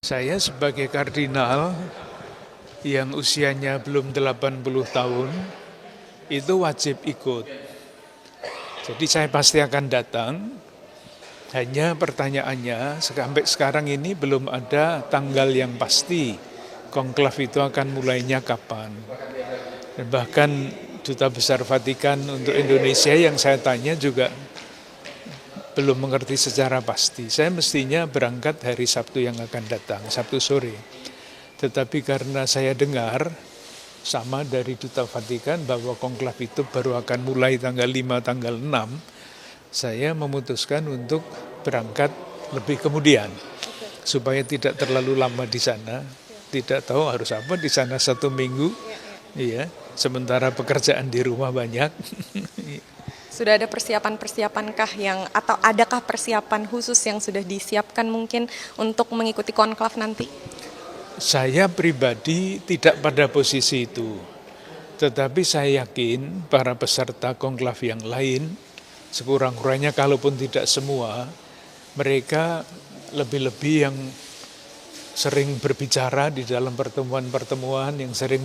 Saya sebagai kardinal yang usianya belum 80 tahun, itu wajib ikut. Jadi saya pasti akan datang, hanya pertanyaannya sampai sekarang ini belum ada tanggal yang pasti. Konklav itu akan mulainya kapan. Dan bahkan Duta Besar Vatikan untuk Indonesia yang saya tanya juga belum mengerti secara pasti. Saya mestinya berangkat hari Sabtu yang akan datang, Sabtu sore. Tetapi karena saya dengar sama dari Duta Vatikan bahwa konklav itu baru akan mulai tanggal 5, tanggal 6, saya memutuskan untuk berangkat lebih kemudian. Supaya tidak terlalu lama di sana, tidak tahu harus apa di sana 1 minggu, iya. Sementara pekerjaan di rumah banyak. Sudah ada persiapan-persiapankah atau adakah persiapan khusus yang sudah disiapkan mungkin untuk mengikuti konklav nanti? Saya pribadi tidak pada posisi itu. Tetapi saya yakin para peserta konklav yang lain, sekurang-kurangnya kalaupun tidak semua, mereka lebih-lebih yang sering berbicara di dalam pertemuan-pertemuan, yang sering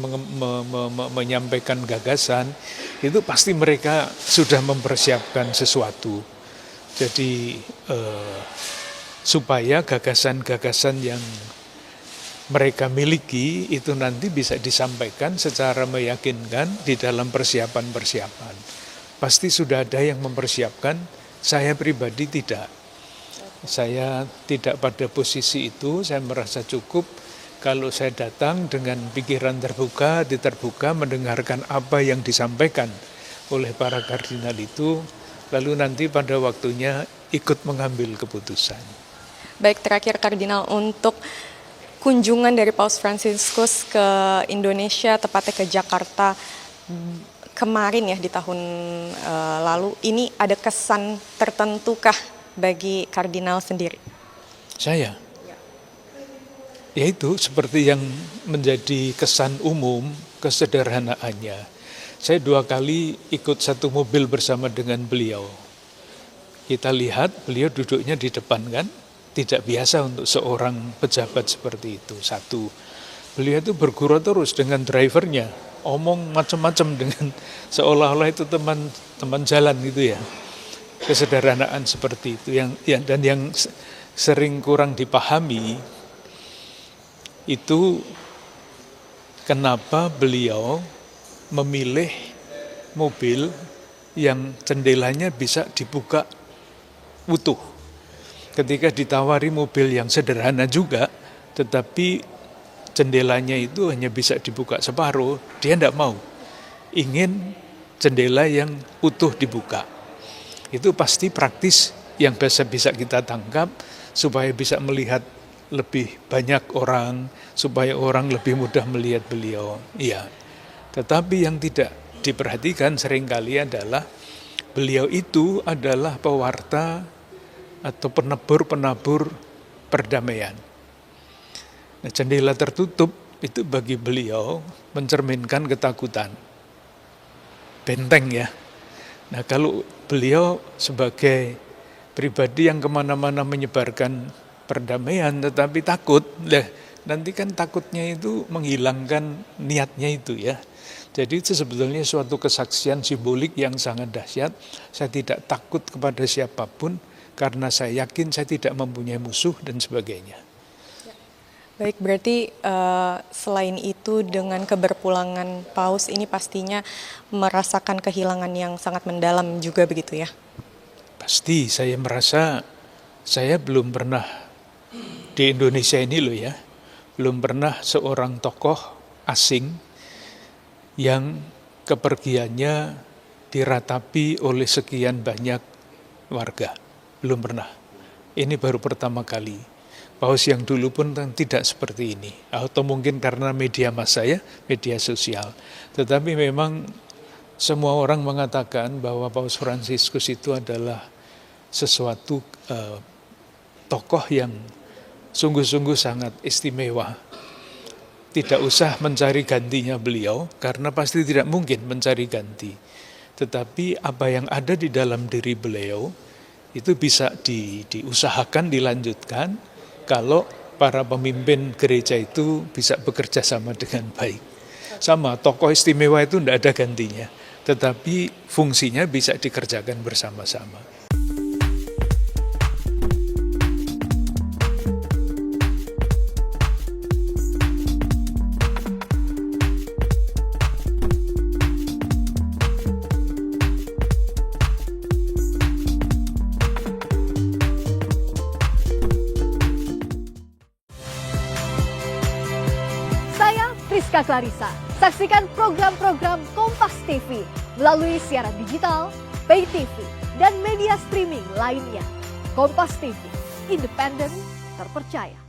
menyampaikan gagasan, itu pasti mereka sudah mempersiapkan sesuatu. Jadi supaya gagasan-gagasan yang mereka miliki itu nanti bisa disampaikan secara meyakinkan di dalam persiapan-persiapan. Pasti sudah ada yang mempersiapkan, saya pribadi tidak. Saya tidak pada posisi itu, saya merasa cukup kalau saya datang dengan pikiran terbuka, terbuka mendengarkan apa yang disampaikan oleh para kardinal itu, lalu nanti pada waktunya ikut mengambil keputusan. Baik, terakhir Kardinal, untuk kunjungan dari Paus Fransiskus ke Indonesia, tepatnya ke Jakarta kemarin ya di tahun lalu, ini ada kesan tertentukah bagi kardinal sendiri? Saya? Yaitu seperti yang menjadi kesan umum, kesederhanaannya. Saya 2 kali ikut satu mobil bersama dengan beliau. Kita lihat beliau duduknya di depan kan, tidak biasa untuk seorang pejabat seperti itu. Satu, beliau itu bergurau terus dengan drivernya, omong macam-macam dengan seolah-olah itu teman jalan gitu ya. Kesederhanaan seperti itu dan yang sering kurang dipahami itu kenapa beliau memilih mobil yang jendelanya bisa dibuka utuh. Ketika ditawari mobil yang sederhana juga, tetapi jendelanya itu hanya bisa dibuka separuh, dia tidak mau. Ingin jendela yang utuh dibuka. Itu pasti praktis yang bisa kita tangkap supaya bisa melihat lebih banyak orang, supaya orang lebih mudah melihat beliau. Iya. Tetapi yang tidak diperhatikan seringkali adalah beliau itu adalah pewarta atau penabur perdamaian. Nah, jendela tertutup itu bagi beliau mencerminkan ketakutan. Benteng ya. Nah, kalau beliau sebagai pribadi yang kemana-mana menyebarkan perdamaian tetapi takut, nanti kan takutnya itu menghilangkan niatnya itu ya. Jadi itu sebetulnya suatu kesaksian simbolik yang sangat dahsyat. Saya tidak takut kepada siapapun karena saya yakin saya tidak mempunyai musuh dan sebagainya. Baik, berarti selain itu dengan keberpulangan Paus ini pastinya merasakan kehilangan yang sangat mendalam juga begitu ya? Pasti, saya merasa saya belum pernah di Indonesia ini loh ya, belum pernah seorang tokoh asing yang kepergiannya diratapi oleh sekian banyak warga. Belum pernah. Ini baru pertama kali. Paus yang dulu pun tidak seperti ini. Atau mungkin karena media massa ya, media sosial. Tetapi memang semua orang mengatakan bahwa Paus Fransiskus itu adalah sesuatu tokoh yang sungguh-sungguh sangat istimewa. Tidak usah mencari gantinya beliau, karena pasti tidak mungkin mencari ganti. Tetapi apa yang ada di dalam diri beliau, itu bisa diusahakan, dilanjutkan, kalau para pemimpin gereja itu bisa bekerja sama dengan baik. Sama, tokoh istimewa itu tidak ada gantinya, tetapi fungsinya bisa dikerjakan bersama-sama. Rizka Clarissa. Saksikan program-program Kompas TV melalui siaran digital, pay TV, dan media streaming lainnya. Kompas TV, independen, terpercaya.